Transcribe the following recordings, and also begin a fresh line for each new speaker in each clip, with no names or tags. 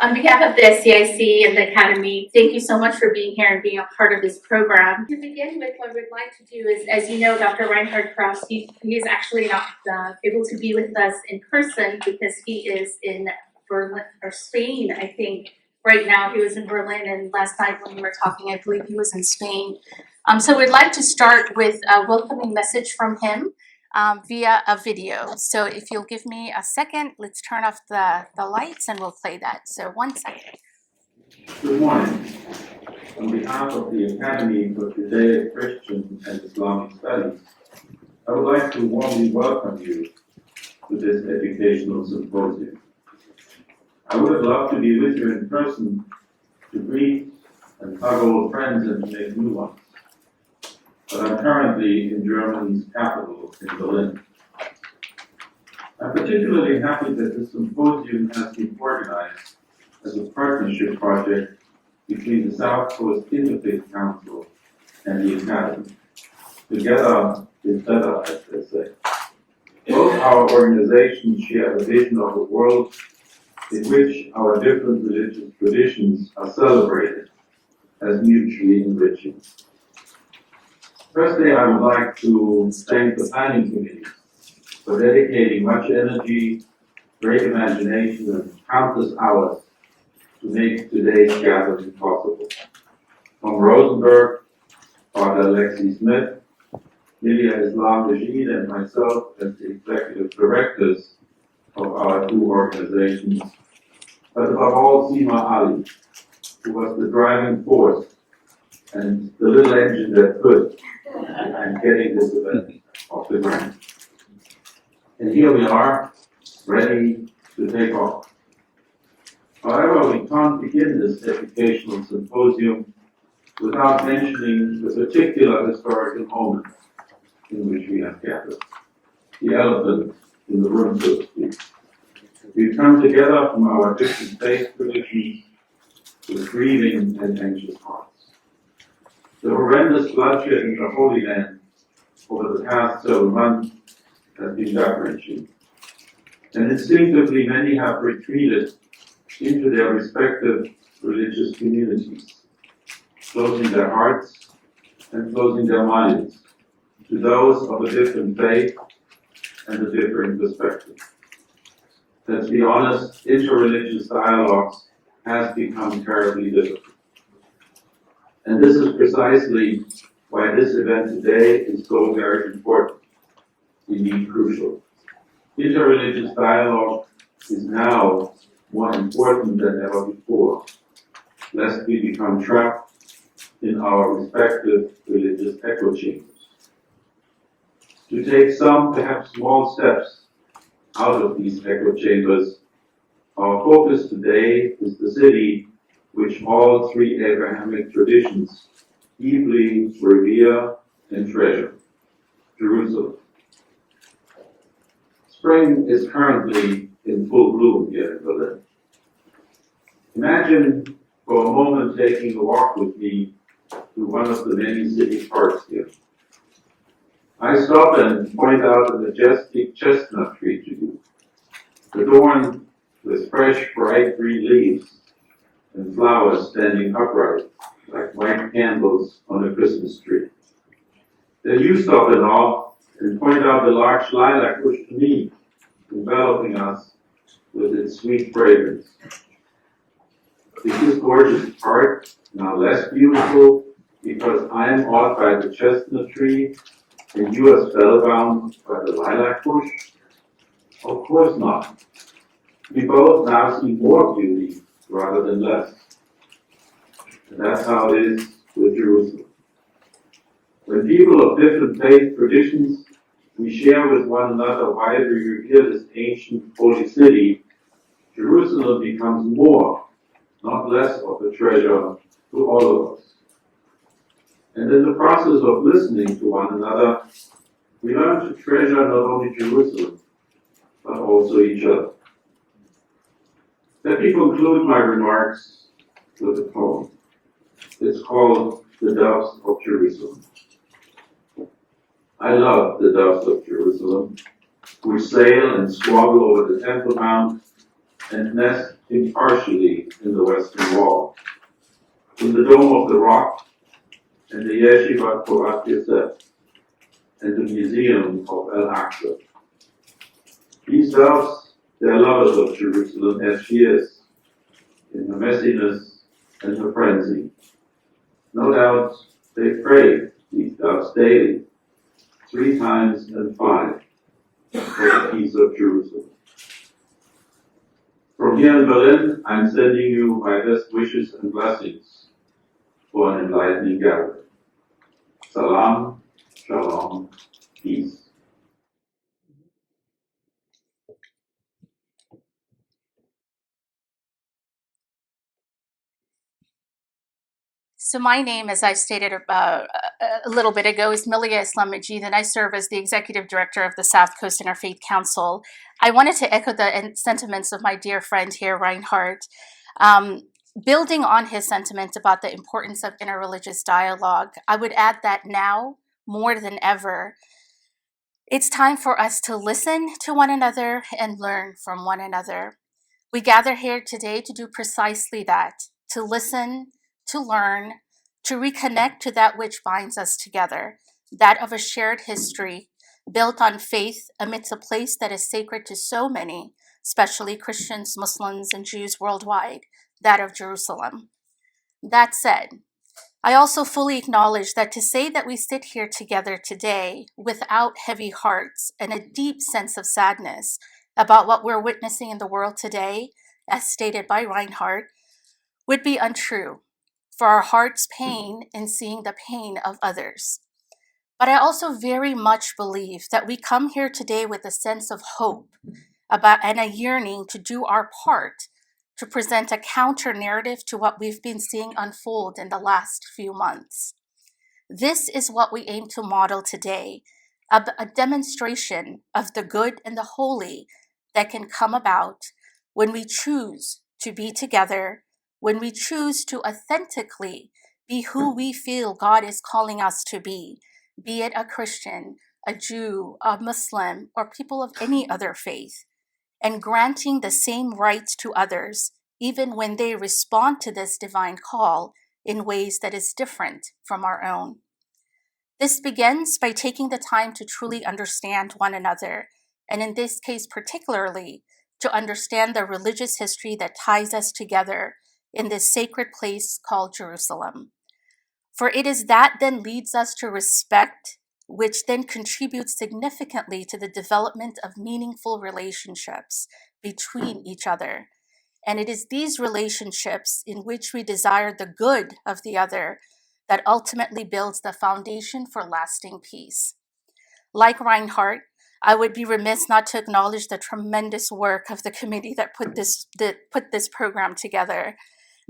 On behalf of the SCIC and the Academy, thank you so much for being here and being a part of this program. To begin with, what we'd like to do is, as you know, Dr. Reinhard Krauss, he is actually not able to be with us in person because he is in Berlin or Spain, I think. Right now, he was in Berlin, and last night when we were talking, I believe he was in Spain. So we'd like to start with a welcoming message from him via a video. So if you'll give me a second, let's turn off the lights and we'll play that. So 1 second.
Good morning. On behalf of the Academy for Judaic, Christian, and Islamic Studies, I would like to warmly welcome you to this educational symposium. I would have loved to be with you in person to greet and hug old friends and to make new ones. But I'm currently in Germany's capital, in Berlin. I'm particularly happy that this symposium has been organized as a partnership project between the South Coast Interfaith Council and the Academy. Together is better, as they say. Both our organizations share a vision of a world in which our different religious traditions are celebrated as mutually enriching. Firstly, I would like to thank the planning committee for dedicating much energy, great imagination, and countless hours to make today's gathering possible. Tom Rosenberg, Father Alexi Smith, Milia Islam-Majeed, and myself as the executive directors of our two organizations, but above all, Sima Ali, who was the driving force and the little engine that could behind getting this event off the ground. And here we are, ready to take off. However, we can't begin this educational symposium without mentioning the particular historical moment in which we have gathered. The elephant in the room, so to speak. We've come together from our different faith traditions with grieving and anxious hearts. The horrendous bloodshed in the Holy Land over the past several months has been gut-wrenching. And instinctively, many have retreated into their respective religious communities, closing their hearts and closing their minds to those of a different faith and a different perspective. Let's be honest, interreligious dialogues has become terribly difficult. And this is precisely why this event today is so very important, indeed crucial. Interreligious dialogue is now more important than ever before, lest we become trapped in our respective religious echo chambers. To take some, perhaps small steps out of these echo chambers, our focus today is the city which all three Abrahamic traditions deeply revere and treasure, Jerusalem. Spring is currently in full bloom here in Berlin. Imagine for a moment taking a walk with me through one of the many city parks here. I stop and point out a majestic chestnut tree to you, adorned with fresh, bright green leaves and flowers standing upright like white candles on a Christmas tree. Then you stop and off and point out the large lilac bush to me, enveloping us with its sweet fragrance. Is this gorgeous park now less beautiful because I am awed by the chestnut tree and you are spellbound by the lilac bush? Of course not. We both now see more beauty rather than less. And that's how it is with Jerusalem. When people of different faith traditions, we share with one another why we revere this ancient holy city, Jerusalem becomes more, not less of a treasure to all of us. And in the process of listening to one another, we learn to treasure not only Jerusalem, but also each other. Let me conclude my remarks with a poem. It's called The Doves of Jerusalem. I love the doves of Jerusalem, which sail and squabble over the Temple Mount and nest impartially in the Western Wall, in the Dome of the Rock, and the Yeshivat Torah Yosef, and the Museum of Al-Aqsa. These doves, they are lovers of Jerusalem as she is, in her messiness and her frenzy. No doubt they pray, these doves, daily, 3 times and 5, for the peace of Jerusalem. From here in Berlin, I'm sending you my best wishes and blessings for an enlightening gathering. Salam, shalom, peace.
So my name, as I stated a little bit ago, is Milia Islam-Majeed, and I serve as the Executive Director of the South Coast Interfaith Council. I wanted to echo the sentiments of my dear friend here, Reinhard, building on his sentiment about the importance of interreligious dialogue. I would add that now, more than ever, it's time for us to listen to one another and learn from one another. We gather here today to do precisely that, to listen, to learn, to reconnect to that which binds us together, that of a shared history built on faith amidst a place that is sacred to so many, especially Christians, Muslims, and Jews worldwide, that of Jerusalem. That said, I also fully acknowledge that to say that we sit here together today without heavy hearts and a deep sense of sadness about what we're witnessing in the world today, as stated by Reinhard, would be untrue, for our heart's pain in seeing the pain of others. But I also very much believe that we come here today with a sense of hope and a yearning to do our part to present a counter narrative to what we've been seeing unfold in the last few months. This is what we aim to model today, a demonstration of the good and the holy that can come about when we choose to be together, when we choose to authentically be who we feel God is calling us to be it a Christian, a Jew, a Muslim, or people of any other faith, and granting the same rights to others, even when they respond to this divine call in ways that is different from our own. This begins by taking the time to truly understand one another, and in this case particularly, to understand the religious history that ties us together in this sacred place called Jerusalem. For it is that then leads us to respect, which then contributes significantly to the development of meaningful relationships between each other. And it is these relationships in which we desire the good of the other that ultimately builds the foundation for lasting peace. Like Reinhard, I would be remiss not to acknowledge the tremendous work of the committee that put this program together,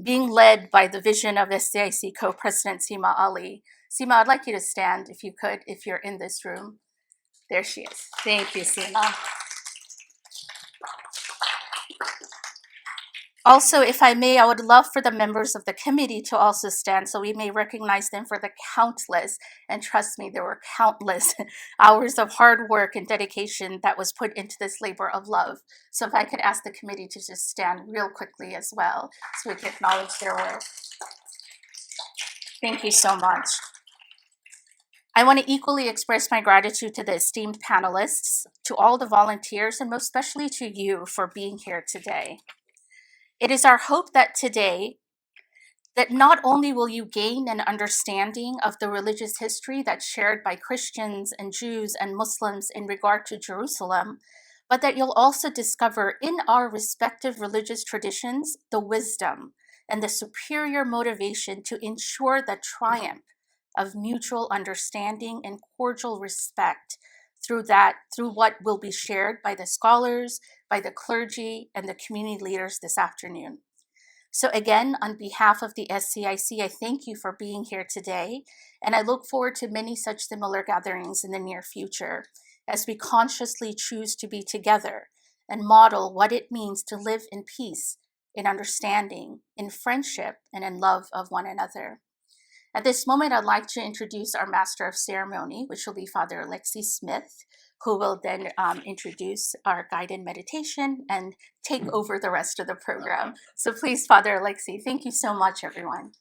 being led by the vision of SCIC co-president Sima Ali. Sima, I'd like you to stand if you could, if you're in this room. There she is. Thank you, Sima. Also, if I may, I would love for the members of the committee to also stand so we may recognize them for the countless, and trust me, there were countless hours of hard work and dedication that was put into this labor of love. So if I could ask the committee to just stand real quickly as well, so we can acknowledge their work. Thank you so much. I want to equally express my gratitude to the esteemed panelists, to all the volunteers, and most especially to you for being here today. It is our hope that today, that not only will you gain an understanding of the religious history that's shared by Christians and Jews and Muslims in regard to Jerusalem, but that you'll also discover in our respective religious traditions the wisdom and the superior motivation to ensure the triumph of mutual understanding and cordial respect through what will be shared by the scholars, by the clergy, and the community leaders this afternoon. So again, on behalf of the SCIC, I thank you for being here today, and I look forward to many such similar gatherings in the near future as we consciously choose to be together and model what it means to live in peace, in understanding, in friendship, and in love of one another. At this moment, I'd like to introduce our Master of Ceremony, which will be Father Alexi Smith, who will then introduce our guided meditation and take over the rest of the program. So please, Father Alexei, thank you so much, everyone.